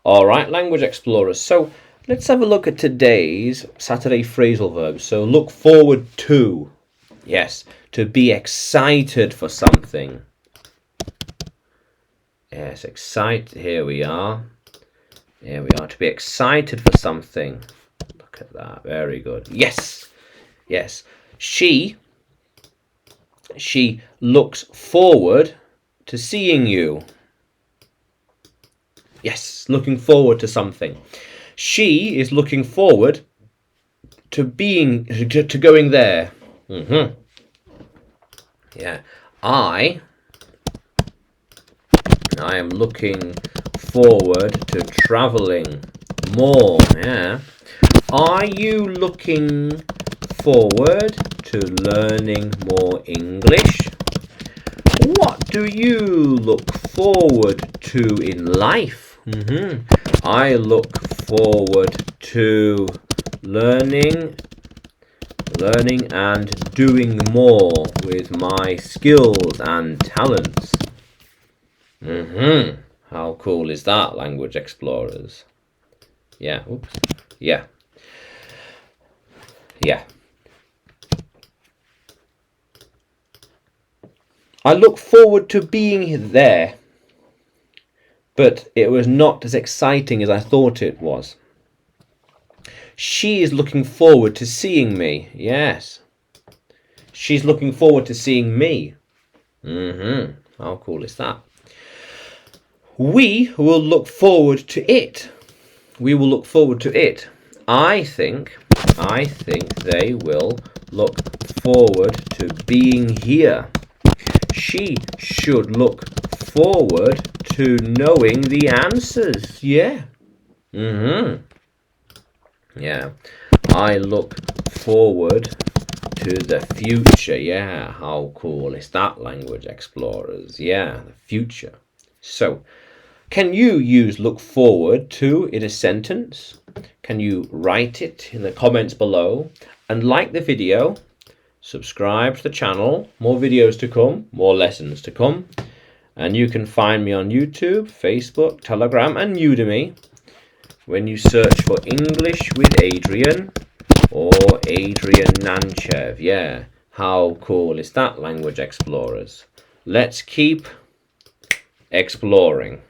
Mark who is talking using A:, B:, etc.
A: All right, language explorers. So let's have a look at today's Saturday phrasal verbs. So look forward to. Yes, to be excited for something. Yes, excite. Here we are. Here we are. To be excited for something. Look at that. Very good. Yes. Yes. She looks forward to seeing you. Yes, looking forward to something. She is looking forward to going there. Yeah. I am looking forward to traveling more. Yeah. Are you looking forward to learning more English? What do you look forward to in life? I look forward to learning and doing more with my skills and talents. How cool is that, language explorers? Yeah. Oops. Yeah. Yeah. I look forward to being there, but it was not as exciting as I thought it was. She is looking forward to seeing me. Yes. She's looking forward to seeing me. How cool is that? We will look forward to it. We will look forward to it. I think they will look forward to being here. She should look forward to knowing the answers. Yeah. Yeah. I look forward to the future. Yeah. How cool is that, language explorers? Yeah, the future. So, can you use look forward to in a sentence? Can you write it in the comments below? And like the video, subscribe to the channel. More videos to come, more lessons to come. And you can find me on YouTube, Facebook, Telegram, and Udemy when you search for English with Adrian or Adrian Nanchev. Yeah, how cool is that, language explorers? Let's keep exploring.